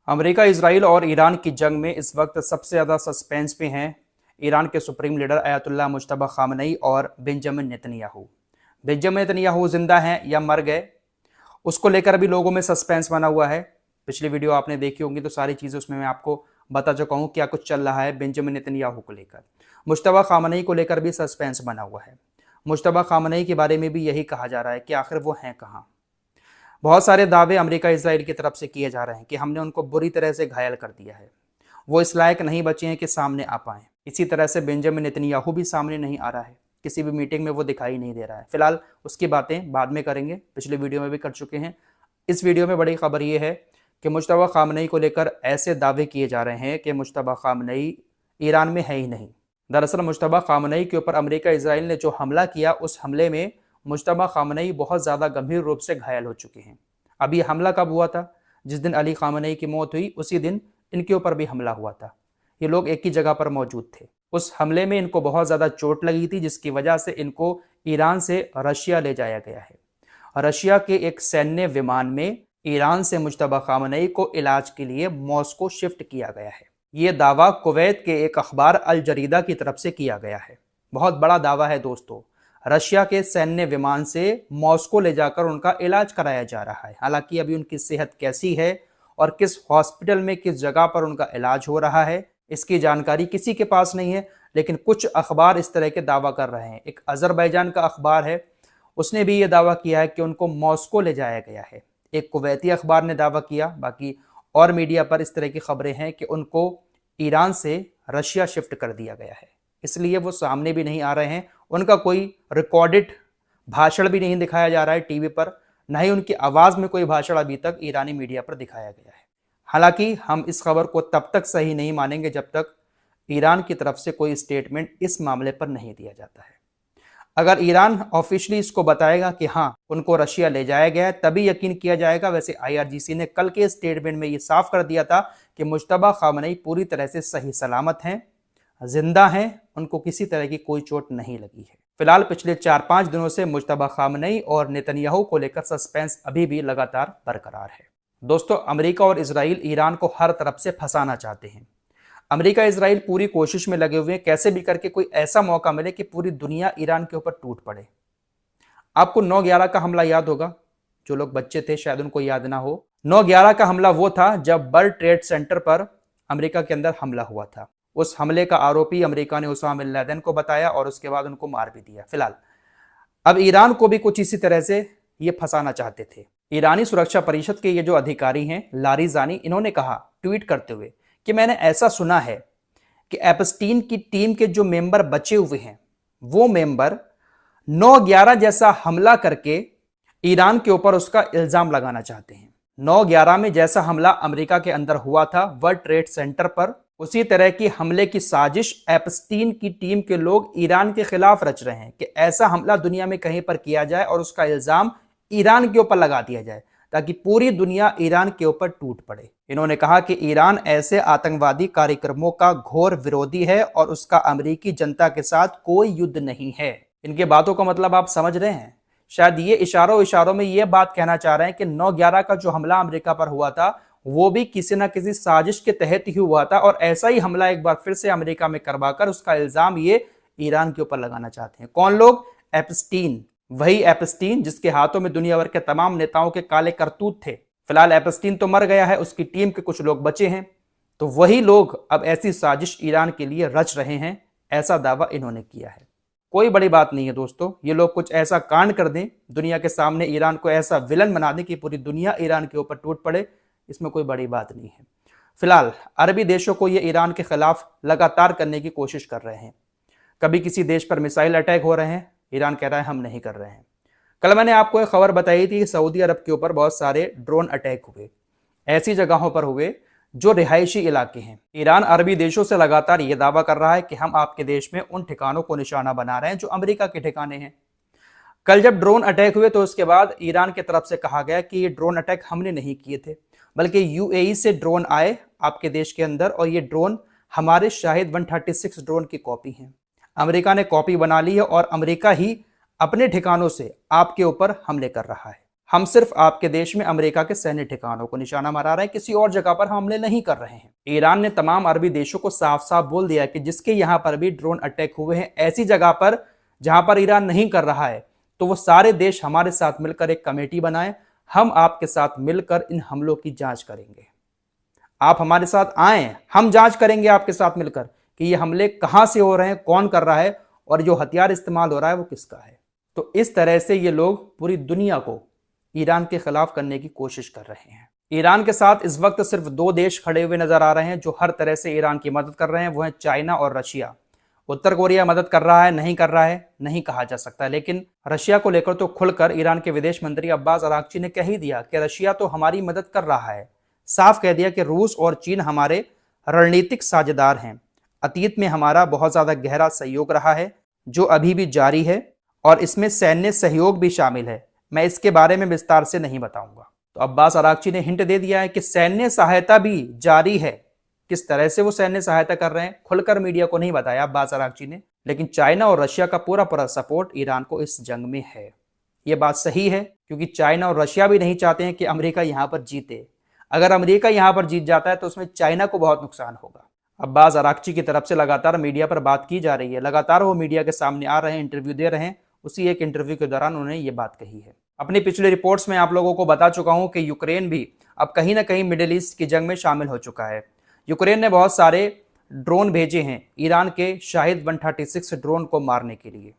America, Israel और Iran की जंग में इस वक्त सबसे ज़्यादा सस्पेंस में हैं ईरान के supreme leader Ayatollah Mojtaba Khamenei और बेंजामिन नेतन्याहू। बेंजामिन नेतन्याहू जिंदा हैं या मर गए, उसको लेकर भी लोगों में सस्पेंस बना हुआ है। पिछली वीडियो आपने देखी होंगी तो सारी चीज़ें उसमें मैं आपको बता चुका हूँ क्या कुछ चल रहा है बेंजामिन नेतन्याहू को लेकर। मुज्तबा खामनेई को लेकर भी सस्पेंस बना हुआ है। मुज्तबा खामनेई के बारे में भी यही कहा जा रहा है कि आखिर वो हैं कहाँ। बहुत सारे दावे अमेरिका इसराइल की तरफ से किए जा रहे हैं कि हमने उनको बुरी तरह से घायल कर दिया है, वो इस लायक नहीं बचे हैं कि सामने आ पाएं। इसी तरह से बेंजामिन नेतन्याहू भी सामने नहीं आ रहा है, किसी भी मीटिंग में वो दिखाई नहीं दे रहा है। फिलहाल उसकी बातें बाद में करेंगे, पिछले वीडियो में भी कर चुके हैं। इस वीडियो में बड़ी खबर ये है कि मुज्तबा खामनेई को लेकर ऐसे दावे किए जा रहे हैं कि मुज्तबा खामनेई ईरान में है ही नहीं। दरअसल मुज्तबा खामनेई के ऊपर अमेरिका इसराइल ने जो हमला किया, उस हमले में मुज्तबा खामनेई बहुत ज़्यादा गंभीर रूप से घायल हो चुके हैं। अब ये हमला कब हुआ था? जिस दिन अली खामनेई की मौत हुई उसी दिन इनके ऊपर भी हमला हुआ था। ये लोग एक ही जगह पर मौजूद थे। उस हमले में इनको बहुत ज़्यादा चोट लगी थी, जिसकी वजह से इनको ईरान से रशिया ले जाया गया है। रशिया के एक सैन्य विमान में ईरान से मुज्तबा खामनेई को इलाज के लिए मॉस्को शिफ्ट किया गया है। ये दावा कुवैत के एक अखबार अल जरीदा की तरफ से किया गया है। बहुत बड़ा दावा है दोस्तों। रशिया के सैन्य विमान से मॉस्को ले जाकर उनका इलाज कराया जा रहा है। हालांकि अभी उनकी सेहत कैसी है और किस हॉस्पिटल में किस जगह पर उनका इलाज हो रहा है, इसकी जानकारी किसी के पास नहीं है, लेकिन कुछ अखबार इस तरह के दावा कर रहे हैं। एक अजरबैजान का अखबार है, उसने भी ये दावा किया है कि उनको मॉस्को ले जाया गया है। एक कुवैती अखबार ने दावा किया, बाकी और मीडिया पर इस तरह की खबरें हैं कि उनको ईरान से रशिया शिफ्ट कर दिया गया है। इसलिए वो सामने भी नहीं आ रहे हैं, उनका कोई रिकॉर्डेड भाषण भी नहीं दिखाया जा रहा है टीवी पर, न ही उनकी आवाज़ में कोई भाषण अभी तक ईरानी मीडिया पर दिखाया गया है। हालांकि हम इस खबर को तब तक सही नहीं मानेंगे जब तक ईरान की तरफ से कोई स्टेटमेंट इस मामले पर नहीं दिया जाता है। अगर ईरान ऑफिशियली इसको बताएगा कि हाँ उनको रशिया ले जाया गया है, तभी यकीन किया जाएगा। वैसे IRGC ने कल के स्टेटमेंट में ये साफ कर दिया था कि मुज्तबा खामनेई पूरी तरह से सही सलामत हैं, जिंदा हैं, उनको किसी तरह की कोई चोट नहीं लगी है। फिलहाल पिछले 4-5 दिनों से मुज्तबा खामनेई और नेतन्याहू को लेकर सस्पेंस अभी भी लगातार बरकरार है। दोस्तों, अमेरिका और इजराइल ईरान को हर तरफ से फंसाना चाहते हैं। अमेरिका इजराइल पूरी कोशिश में लगे हुए हैं कैसे भी करके कोई ऐसा मौका मिले कि पूरी दुनिया ईरान के ऊपर टूट पड़े। आपको 9/11 का हमला याद होगा, जो लोग बच्चे थे शायद उनको याद ना हो। 9/11 का हमला वो था जब वर्ल्ड ट्रेड सेंटर पर अमेरिका के अंदर हमला हुआ था। उस हमले का आरोपी अमेरिका ने उसामा बिन लादेन को बताया और उसके बाद उनको मार भी दिया। फिलहाल अब ईरान को भी कुछ इसी तरह से ये फंसाना चाहते थे। ईरानी सुरक्षा परिषद के ये जो अधिकारी हैं लारिजानी, इन्होंने कहा ट्वीट करते हुए कि मैंने ऐसा सुना है कि एप्स्टीन की टीम के जो मेंबर बचे हुए हैं वो मेंबर 9/11 जैसा हमला करके ईरान के ऊपर उसका इल्जाम लगाना चाहते हैं। 9/11 में जैसा हमला अमेरिका के अंदर हुआ था वर्ल्ड ट्रेड सेंटर पर, उसी तरह की हमले की साजिश एप्स्टीन की टीम के लोग ईरान के खिलाफ रच रहे हैं कि ऐसा हमला दुनिया में कहीं पर किया जाए और उसका इल्जाम ईरान के ऊपर लगा दिया जाए ताकि पूरी दुनिया ईरान के ऊपर टूट पड़े। इन्होंने कहा कि ईरान ऐसे आतंकवादी कार्यक्रमों का घोर विरोधी है और उसका अमेरिकी जनता के साथ कोई युद्ध नहीं है। इनके बातों का मतलब आप समझ रहे हैं। शायद ये इशारों में ये बात कहना चाह रहे हैं कि 9/11 का जो हमला अमेरिका पर हुआ था वो भी किसी न किसी साजिश के तहत ही हुआ था और ऐसा ही हमला एक बार फिर से अमेरिका में करवाकर उसका इल्जाम ये ईरान के ऊपर लगाना चाहते हैं। कौन लोग? एप्स्टीन, वही एप्स्टीन जिसके हाथों में दुनिया भर के तमाम नेताओं के काले करतूत थे। फिलहाल एप्स्टीन तो मर गया है, उसकी टीम के कुछ लोग बचे हैं, तो वही लोग अब ऐसी साजिश ईरान के लिए रच रहे हैं, ऐसा दावा इन्होंने किया है। कोई बड़ी बात नहीं है दोस्तों, ये लोग कुछ ऐसा कांड कर दें दुनिया के सामने, ईरान को ऐसा विलन बना दें कि पूरी दुनिया ईरान के ऊपर टूट पड़े, इसमें कोई बड़ी बात नहीं है। फिलहाल अरबी देशों को ये ईरान के खिलाफ लगातार करने की कोशिश कर रहे हैं। कभी किसी देश पर मिसाइल अटैक हो रहे हैं, ईरान कह रहा है हम नहीं कर रहे हैं। कल मैंने आपको एक खबर बताई थी कि सऊदी अरब के ऊपर बहुत सारे ड्रोन अटैक हुए, ऐसी जगहों पर हुए जो रिहायशी इलाके हैं। ईरान अरबी देशों से लगातार ये दावा कर रहा है कि हम आपके देश में उन ठिकानों को निशाना बना रहे हैं जो अमेरिका के ठिकाने हैं। कल जब ड्रोन अटैक हुए तो उसके बाद ईरान की तरफ से कहा गया कि ये ड्रोन अटैक हमने नहीं किए थे, बल्कि UAE से ड्रोन आए आपके देश के अंदर और ये ड्रोन हमारे शाहिद 136 ड्रोन की कॉपी हैं। अमेरिका ने कॉपी बना ली है और अमेरिका ही अपने ठिकानों से आपके ऊपर हमले कर रहा है। हम सिर्फ आपके देश में अमेरिका के सैन्य ठिकानों को निशाना मार रहे हैं, किसी और जगह पर हमले नहीं कर रहे हैं। ईरान ने तमाम अरबी देशों को साफ साफ बोल दिया कि जिसके यहां पर भी ड्रोन अटैक हुए हैं ऐसी जगह पर जहां पर ईरान नहीं कर रहा है, तो वो सारे देश हमारे साथ मिलकर एक कमेटी बनाए, हम आपके साथ मिलकर इन हमलों की जांच करेंगे। आप हमारे साथ आए, हम जांच करेंगे आपके साथ मिलकर कि ये हमले कहां से हो रहे हैं, कौन कर रहा है और जो हथियार इस्तेमाल हो रहा है वो किसका है। तो इस तरह से ये लोग पूरी दुनिया को ईरान के खिलाफ करने की कोशिश कर रहे हैं। ईरान के साथ इस वक्त सिर्फ 2 देश खड़े हुए नजर आ रहे हैं जो हर तरह से ईरान की मदद कर रहे हैं, वो है चाइना और रशिया। उत्तर कोरिया मदद कर रहा है, नहीं कर रहा है नहीं कहा जा सकता, लेकिन रशिया को लेकर तो खुलकर ईरान के विदेश मंत्री अब्बास अरागची ने कह ही दिया कि रशिया तो हमारी मदद कर रहा है। साफ कह दिया कि रूस और चीन हमारे रणनीतिक साझेदार हैं। अतीत में हमारा बहुत ज्यादा गहरा सहयोग रहा है जो अभी भी जारी है और इसमें सैन्य सहयोग भी शामिल है। मैं इसके बारे में विस्तार से नहीं बताऊंगा। तो अब्बास अरागची ने हिंट दे दिया है कि सैन्य सहायता भी जारी है। किस तरह से वो सैन्य सहायता कर रहे हैं खुलकर मीडिया को नहीं बताया अब्बास अरागची ने, लेकिन चाइना और रशिया का पूरा पूरा सपोर्ट ईरान को इस जंग में है। ये बात सही है क्योंकि चाइना और रशिया भी नहीं चाहते हैं कि अमेरिका यहां पर जीते। अगर अमेरिका यहां पर जीत जाता है तो उसमें चाइना को बहुत नुकसान होगा। अब्बास अरागची की तरफ से लगातार मीडिया पर बात की जा रही है, लगातार वो मीडिया के सामने आ रहे हैं, इंटरव्यू दे रहे हैं। उसी एक इंटरव्यू के दौरान उन्होंने ये बात कही है। अपनी पिछली रिपोर्ट्स में आप लोगों को बता चुका हूं कि यूक्रेन भी अब कहीं ना कहीं मिडिल ईस्ट की जंग में शामिल हो चुका है। यूक्रेन ने बहुत सारे ड्रोन भेजे हैं ईरान के शाहिद 136 ड्रोन को मारने के लिए।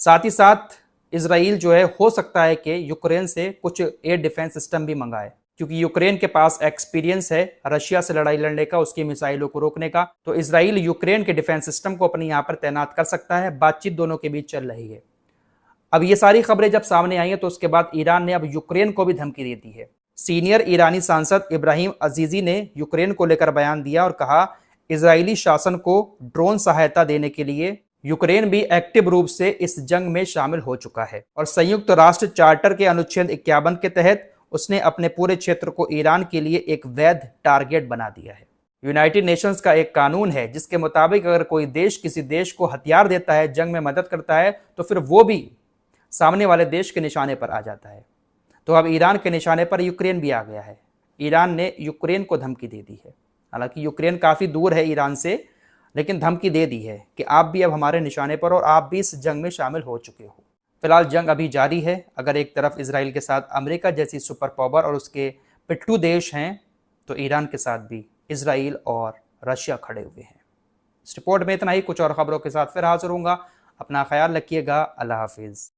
साथ ही साथ इजराइल जो है हो सकता है कि यूक्रेन से कुछ एयर डिफेंस सिस्टम भी मंगाए, क्योंकि यूक्रेन के पास एक्सपीरियंस है रशिया से लड़ाई लड़ने का, उसकी मिसाइलों को रोकने का। तो इजराइल यूक्रेन के डिफेंस सिस्टम को अपने यहाँ पर तैनात कर सकता है। बातचीत दोनों के बीच चल रही है। अब ये सारी खबरें जब सामने आई हैं तो उसके बाद ईरान ने अब यूक्रेन को भी धमकी दे दी है। सीनियर ईरानी सांसद इब्राहिम अजीजी ने यूक्रेन को लेकर बयान दिया और कहा इजरायली शासन को ड्रोन सहायता देने के लिए यूक्रेन भी एक्टिव रूप से इस जंग में शामिल हो चुका है और संयुक्त राष्ट्र चार्टर के अनुच्छेद 51 के तहत उसने अपने पूरे क्षेत्र को ईरान के लिए एक वैध टारगेट बना दिया है। यूनाइटेड नेशंस का एक कानून है जिसके मुताबिक अगर कोई देश किसी देश को हथियार देता है, जंग में मदद करता है, तो फिर वो भी सामने वाले देश के निशाने पर आ जाता है। तो अब ईरान के निशाने पर यूक्रेन भी आ गया है। ईरान ने यूक्रेन को धमकी दे दी है। हालांकि यूक्रेन काफ़ी दूर है ईरान से, लेकिन धमकी दे दी है कि आप भी अब हमारे निशाने पर और आप भी इस जंग में शामिल हो चुके हो। फिलहाल जंग अभी जारी है। अगर एक तरफ इजराइल के साथ अमेरिका जैसी सुपर पावर और उसके पिट्ठू देश हैं, तो ईरान के साथ भी इजराइल और रशिया खड़े हुए हैं। इस रिपोर्ट में इतना ही। कुछ और खबरों के साथ फिर हाजिर होऊंगा। अपना ख्याल रखिएगा। अल्लाह हाफिज़।